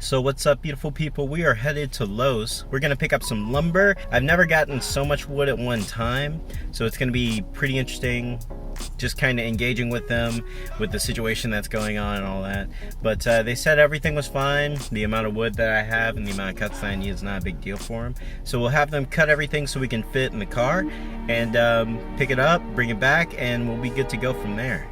So what's up, beautiful people? We are headed to Lowe's. We're gonna pick up some lumber. I've never gotten so much wood at one time, so it's gonna be pretty interesting, just kind of engaging with them, with the situation that's going on and all that. But they said everything was fine. The amount of wood that I have and the amount of cuts that I need is not a big deal for them. So we'll have them cut everything so we can fit in the car and pick it up, bring it back, and we'll be good to go from there.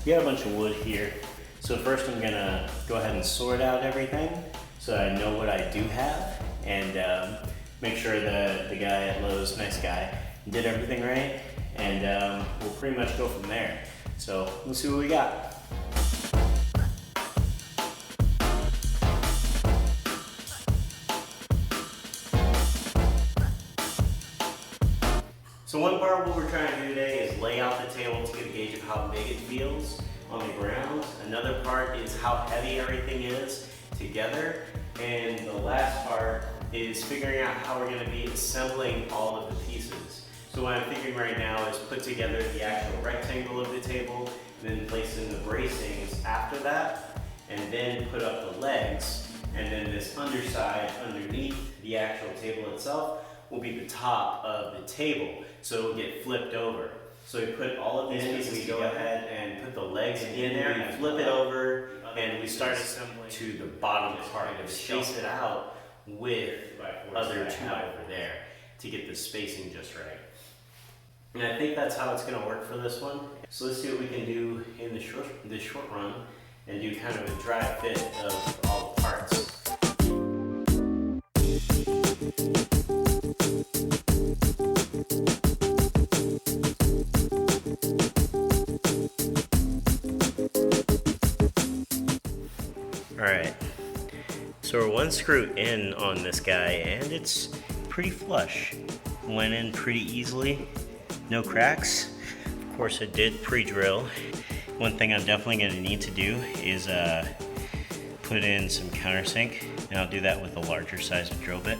We got a bunch of wood here. So first I'm gonna go ahead and sort out everything so I know what I do have, and make sure that the guy at Lowe's, nice guy, did everything right, and we'll pretty much go from there. So let's see what we got. So one part of what we're trying to do today is lay out the table to get a gauge of how big it feels on the ground. Another part is how heavy everything is together. And the last part is figuring out how we're going to be assembling all of the pieces. So what I'm thinking right now is put together the actual rectangle of the table, and then place in the bracings after that, and then put up the legs, and then this underside underneath the actual table itself will be the top of the table, so it'll get flipped over. So we put all of these pieces, we go ahead and put the legs in there and flip it over, and we start assembling to the bottom part and space it out with other two over there to get the spacing just right. And I think that's how it's going to work for this one. So let's see what we can do in the short run and do kind of a dry fit of all the parts. Alright, so we're one screw in on this guy, and it's pretty flush. Went in pretty easily, no cracks. Of course it did pre-drill. One thing I'm definitely going to need to do is put in some countersink, and I'll do that with a larger sized drill bit.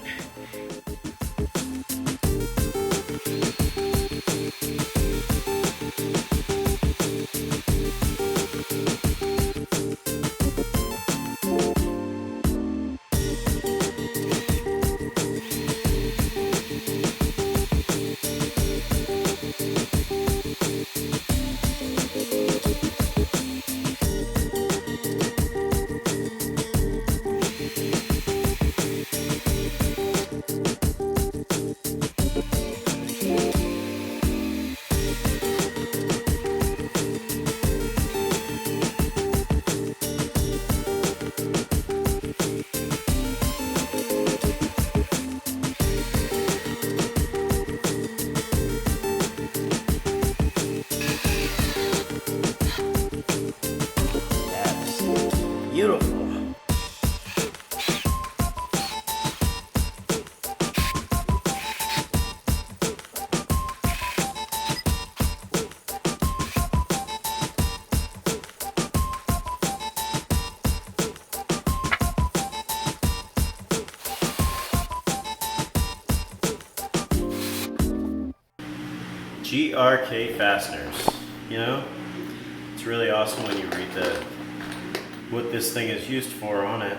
GRK fasteners. You know, it's really awesome when you read what this thing is used for on it.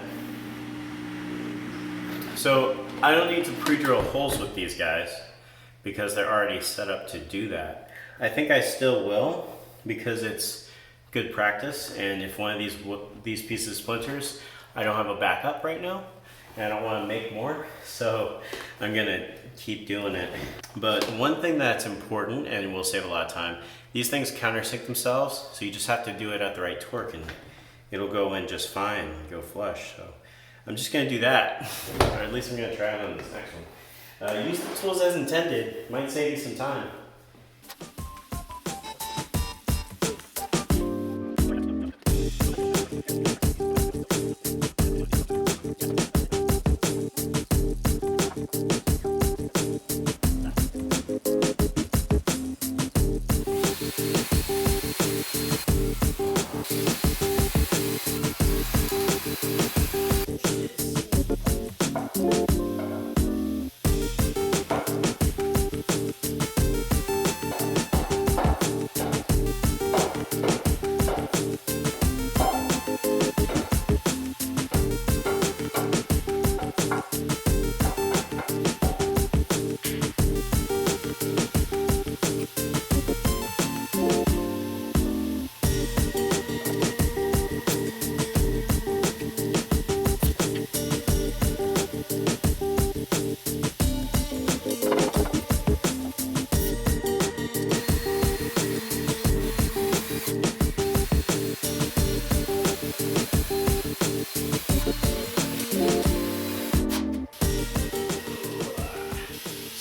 So I don't need to pre-drill holes with these guys because they're already set up to do that. I think I still will because it's good practice, and if one of these pieces splinters, I don't have a backup right now, and I don't want to make more, so I'm gonna keep doing it. But one thing that's important and will save a lot of time, these things countersink themselves, so you just have to do it at the right torque and it'll go in just fine, go flush. So I'm just gonna do that, or at least I'm gonna try it on this next one. Use the tools as intended, might save you some time.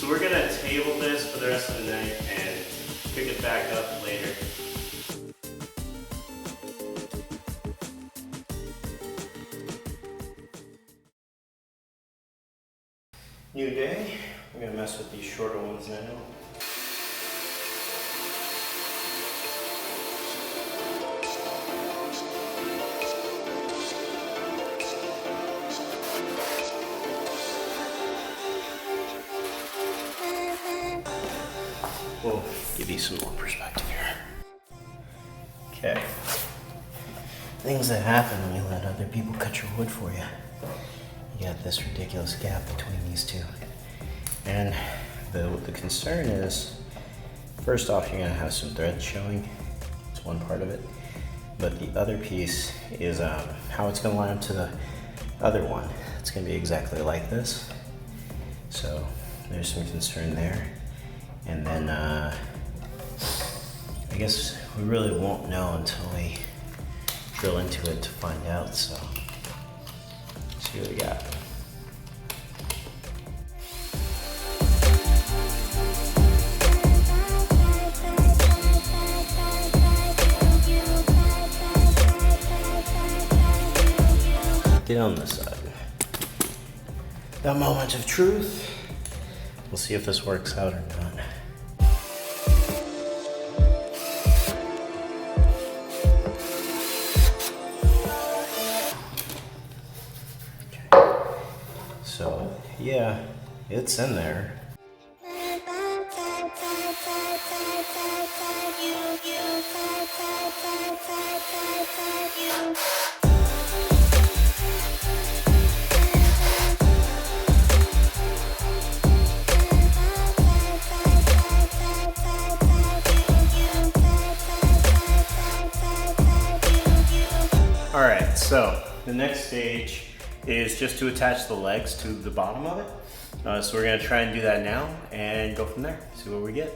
We're gonna table this for the rest of the night and pick it back up later. New day. I'm gonna mess with these shorter ones now. We'll give you some more perspective here. Okay. Things that happen when you let other people cut your wood for you. You got this ridiculous gap between these two. And the concern is, first off, you're gonna have some threads showing. It's one part of it. But the other piece is how it's gonna line up to the other one. It's gonna be exactly like this. So there's some concern there. And then I guess we really won't know until we drill into it to find out, so let's see what we got. Get on this side. The moment of truth. We'll see if this works out or not. Okay. So, yeah, it's in there. Alright, so the next stage is just to attach the legs to the bottom of it. So we're going to try and do that now and go from there, see what we get.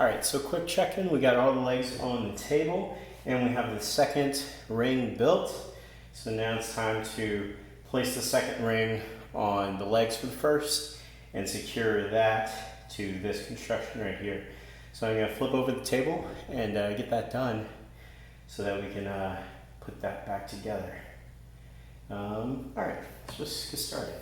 All right, so quick check-in. We got all the legs on the table and we have the second ring built. So now it's time to place the second ring on the legs for the first and secure that to this construction right here. So I'm gonna flip over the table and get that done so that we can put that back together. All right, let's just get started.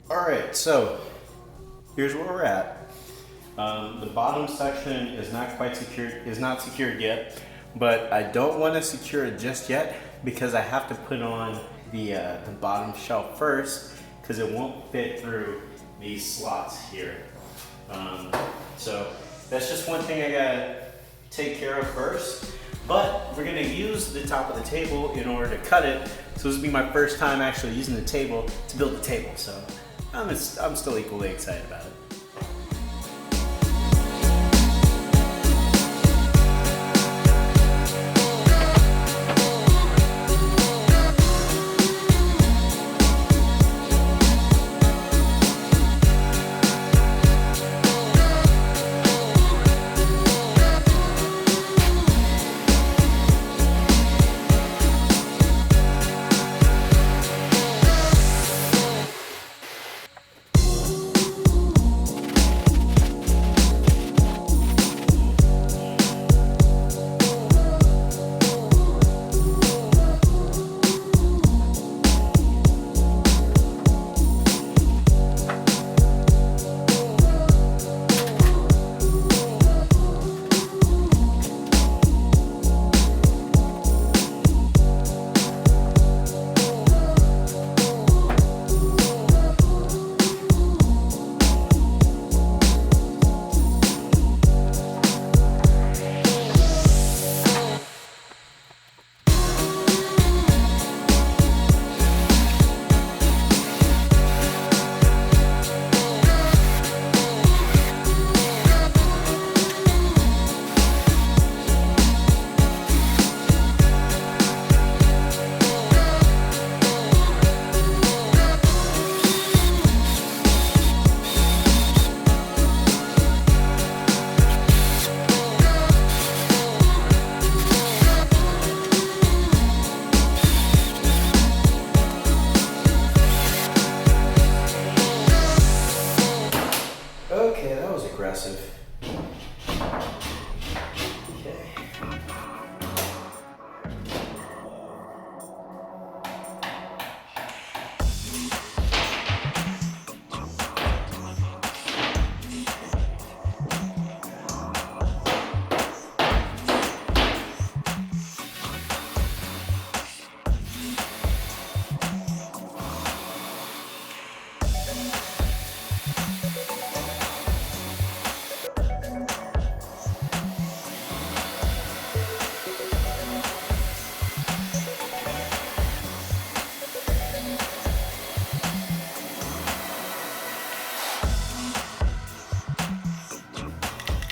All right, so here's where we're at. The bottom section is not quite secured, secured yet, but I don't want to secure it just yet because I have to put on the bottom shelf first because it won't fit through these slots here. So that's just one thing I gotta take care of first. But we're gonna use the top of the table in order to cut it. So this will be my first time actually using the table to build the table. So I'm still equally excited about it. Okay, that was aggressive. Okay.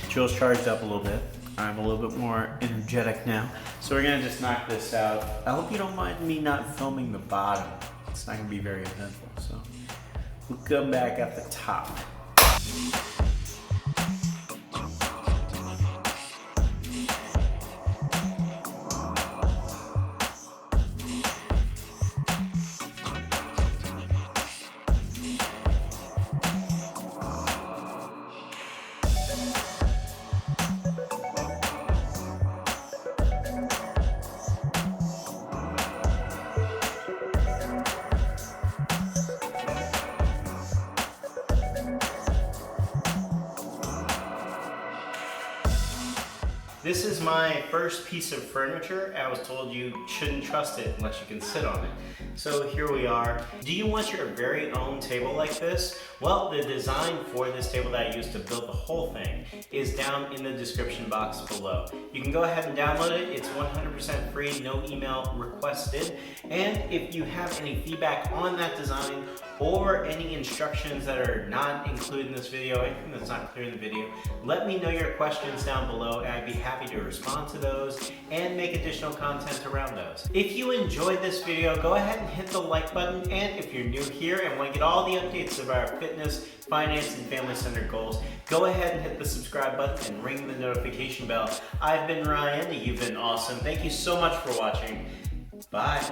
Jill's charged up a little bit. I'm a little bit more energetic now. So we're gonna just knock this out. I hope you don't mind me not filming the bottom. It's not gonna be very eventful, so we'll come back at the top. This is my first piece of furniture. I was told you shouldn't trust it unless you can sit on it. So here we are. Do you want your very own table like this? Well, the design for this table that I used to build the whole thing is down in the description box below. You can go ahead and download it. It's 100% free, no email requested. And if you have any feedback on that design or any instructions that are not included in this video, anything that's not clear in the video, let me know your questions down below and I'd be happy to respond to those and make additional content around those. If you enjoyed this video, go ahead and hit the like button, and if you're new here and want to get all the updates of our fitness, finance, and family-centered goals, go ahead and hit the subscribe button and ring the notification bell. I've been Ryan, you've been awesome. Thank you so much for watching. Bye.